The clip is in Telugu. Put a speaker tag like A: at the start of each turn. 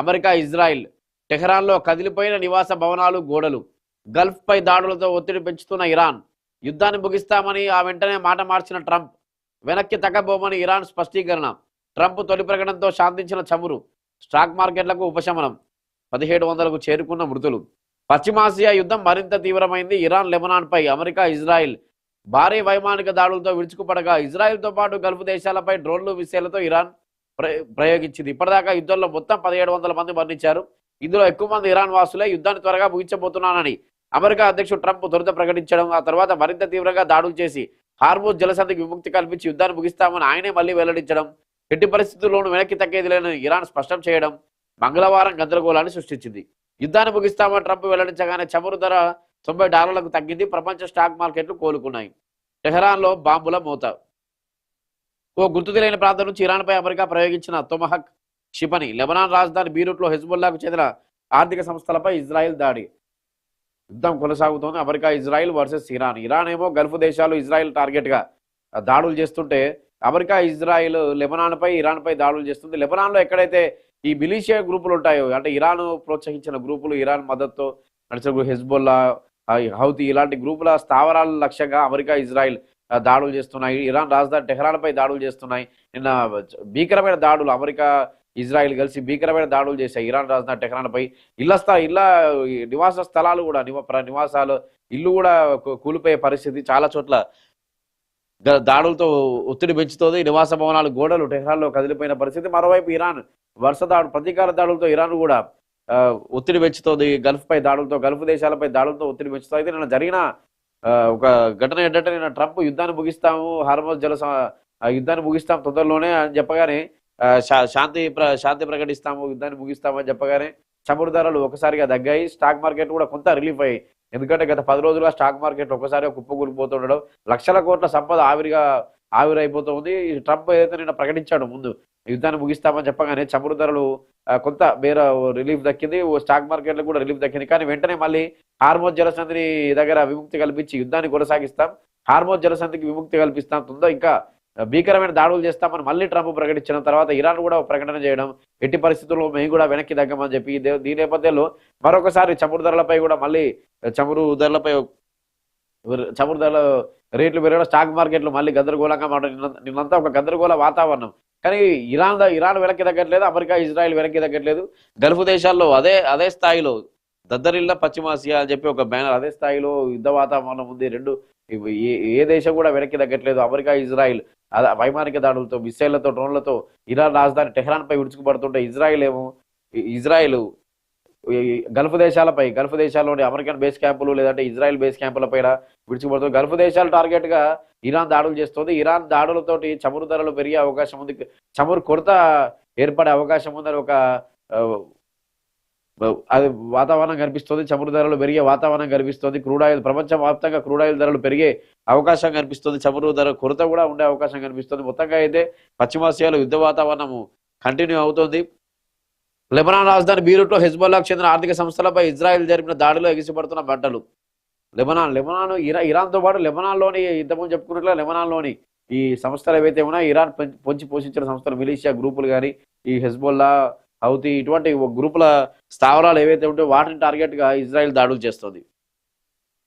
A: అమెరికా ఇజ్రాయిల్ టెహరాన్లో కదిలిపోయిన నివాస భవనాలు గోడలు గల్ఫ్పై దాడులతో ఒత్తిడి పెంచుతున్న ఇరాన్ యుద్ధాన్ని ముగిస్తామని ఆ వెంటనే మాట మార్చిన ట్రంప్ వెనక్కి తగ్గబోమని ఇరాన్ స్పష్టీకరణ ట్రంప్ తొలి ప్రకటనతో శాంతించిన చమురు స్టాక్ మార్కెట్లకు ఉపశమనం 1700కు చేరుకున్న మృతులు పశ్చిమాసియా యుద్ధం మరింత తీవ్రమైంది ఇరాన్ లెబనాన్పై అమెరికా ఇజ్రాయిల్ భారీ వైమానిక దాడులతో విరుచుకుపడగా ఇజ్రాయిల్తో పాటు గల్ఫ్ దేశాలపై డ్రోన్లు మిస్సైళ్లతో ఇరాన్ ప్రయోగించింది ఇప్పటిదాకా యుద్ధంలో మొత్తం 1700 మంది మరణించారు ఇందులో ఎక్కువ మంది ఇరాన్ వాసులే యుద్ధాన్ని త్వరగా ముగించబోతున్నానని అమెరికా అధ్యక్షుడు ట్రంప్ తొలుత ప్రకటించడం ఆ తర్వాత మరింత తీవ్రంగా దాడులు చేసి హార్మోజ్ జలసంధికి విముక్తి కల్పించి యుద్ధాన్ని ముగిస్తామని ఆయనే మళ్లీ వెల్లడించడం ఎట్టి పరిస్థితుల్లోనూ వెనక్కి తగ్గేది లేని ఇరాన్ స్పష్టం చేయడం మంగళవారం గందరగోళాన్ని సృష్టించింది యుద్ధాన్ని ముగిస్తామని ట్రంప్ వెల్లడించగానే చమురు ధర $90లకు తగ్గింది ప్రపంచ స్టాక్ మార్కెట్లు కోలుకున్నాయి టెహరాన్లో బాంబుల మోత ఓ గుర్తు తెలియని ప్రాంతం నుంచి ఇరాన్పై అమెరికా ప్రయోగించిన తొమహక్ క్షిపణి లెబనాన్ రాజధాని బీరూట్లో హెజ్బుల్లాకు చెందిన ఆర్థిక సంస్థలపై ఇజ్రాయిల్ దాడి యుద్ధం కొనసాగుతోంది America Israel versus Iran Iran ఏమో గల్ఫ్ దేశాలు ఇజ్రాయిల్ టార్గెట్గా దాడులు చేస్తుంటే అమెరికా ఇజ్రాయిల్ లెబనాన్పై ఇరాన్పై దాడులు చేస్తుంది లెబనాన్లో ఎక్కడైతే ఈ మిలీషియా గ్రూపులు ఉంటాయో అంటే ఇరాన్ ప్రోత్సహించిన గ్రూపులు ఇరాన్ మద్దతుతో నడిచిన హెజ్బుల్లా హౌతీ ఇలాంటి గ్రూపుల స్థావరాల లక్ష్యంగా అమెరికా ఇజ్రాయిల్ దాడులు చేస్తున్నాయి ఇరాన్ రాజధాని టెహరాన్పై దాడులు చేస్తున్నాయి నిన్న భీకరమైన దాడులు అమెరికా ఇజ్రాయిల్ కలిసి భీకరమైన దాడులు చేశాయి ఇరాన్ రాజధాని టెహరాన్పై ఇళ్ల నివాస స్థలాలు కూడా నివాసాలు ఇల్లు కూడా కూలిపోయే పరిస్థితి చాలా చోట్ల దాడులతో ఒత్తిడి పెంచుతోంది నివాస భవనాలు గోడలు టెహరాన్లో కదిలిపోయిన పరిస్థితి మరోవైపు ఇరాన్ వరుస ప్రతీకార దాడులతో ఇరాన్ కూడా ఒత్తిడి పెంచుతోంది గల్ఫ్పై దాడులతో గల్ఫ్ దేశాలపై దాడులతో ఒత్తిడి పెంచుతుంది అయితే నిన్న జరిగిన ఒక ఘటన ఏంటంటే నిన్న ట్రంప్ యుద్ధాన్ని ముగిస్తాము హార్మోజ్ యుద్ధాన్ని ముగిస్తాం తొందరలోనే అని చెప్పగానే శాంతి ప్రకటిస్తాము యుద్ధాన్ని ముగిస్తామని చెప్పగానే చమురు ధరలు ఒకసారిగా తగ్గాయి స్టాక్ మార్కెట్ కూడా కొంత రిలీఫ్ అయ్యాయి ఎందుకంటే గత 10 రోజులుగా స్టాక్ మార్కెట్ ఒకసారిగా కుప్పకూలిపోతుండడం లక్షల కోట్ల సంపద ఆవిరైపోతుంది ట్రంప్ ఏదైతే నిన్న ప్రకటించాడు ముందు యుద్ధాన్ని ముగిస్తామని చెప్పగానే చమురు ధరలు కొంత మేర రిలీఫ్ దక్కింది స్టాక్ మార్కెట్లో కూడా రిలీఫ్ దక్కింది కానీ వెంటనే మళ్ళీ హార్మోజ్ జలసంధిని దగ్గర విముక్తి కల్పించి యుద్ధాన్ని కొనసాగిస్తాం హార్మోజ్ జలసంధికి విముక్తి కల్పిస్తాం తొందర ఇంకా భీకరమైన దాడులు చేస్తామని మళ్ళీ ట్రంప్ ప్రకటించిన తర్వాత ఇరాన్ కూడా ప్రకటన చేయడం ఎట్టి పరిస్థితుల్లో మేము కూడా వెనక్కి తగ్గమని చెప్పి దీని నేపథ్యంలో మరొకసారి చమురు ధరలపై కూడా మళ్ళీ చమురు ధరల రేట్లు పెరగడం స్టాక్ మార్కెట్లు మళ్ళీ గందరగోళంగా నిన్నంతా ఒక గందరగోళ వాతావరణం కానీ ఇరాన్ వెనక్కి తగ్గట్లేదు అమెరికా ఇజ్రాయిల్ వెనక్కి తగ్గట్లేదు గల్ఫ్ దేశాల్లో అదే స్థాయిలో దద్దరిల్ల పశ్చిమాసియా అని చెప్పి ఒక బ్యానర్ అదే స్థాయిలో యుద్ధ వాతావరణం ఉంది రెండు ఏ దేశం కూడా వెనక్కి తగ్గట్లేదు అమెరికా ఇజ్రాయిల్ వైమానిక దాడులతో మిసైళ్లతో డ్రోన్లతో ఇరాన్ రాజధాని టెహరాన్పై విడుచుకుపడుతుంటే ఇజ్రాయిల్ గల్ఫ్ దేశాల్లోని అమెరికన్ బేస్ క్యాంపులు లేదంటే ఇజ్రాయెల్ బేస్ క్యాంపుల పైన విడిచిపడుతుంది గల్ఫ్ దేశాలు టార్గెట్ గా ఇరాన్ దాడులు చేస్తుంది ఇరాన్ దాడులతోటి చమురు ధరలు పెరిగే అవకాశం ఉంది చమురు కొరత ఏర్పడే అవకాశం ఉందని ఒక అది వాతావరణం కనిపిస్తుంది చమురు ధరలు పెరిగే వాతావరణం కనిపిస్తుంది క్రూడాయిల్ ప్రపంచవ్యాప్తంగా క్రూడాయిల్ ధరలు పెరిగే అవకాశం కనిపిస్తుంది చమురు ధర కొరత కూడా ఉండే అవకాశం కనిపిస్తుంది మొత్తంగా అయితే పశ్చిమాసియాలో యుద్ధ వాతావరణము కంటిన్యూ అవుతోంది లెబనాన్ రాజధాని బీరూట్లో హెజ్బుల్లాకు చెందిన ఆర్థిక సంస్థలపై ఇజ్రాయెల్ జరిపిన దాడిలో ఎగిసిపడుతున్న మంటలు లెబనాన్ ఇరాన్తో పాటు లెబనాన్లోని ఇంతకుముందు చెప్పుకున్నట్లుగా లెబనాన్లోని ఈ సంస్థలు ఏవైతే ఉన్నాయో ఇరాన్ పొంచి పోషించిన సంస్థలు మిలీషియా గ్రూపులు కానీ ఈ హెజ్బుల్లా హౌతీ ఇటువంటి గ్రూపుల స్థావరాలు ఏవైతే ఉంటాయో వాటిని టార్గెట్ గా ఇజ్రాయెల్ దాడులు చేస్తుంది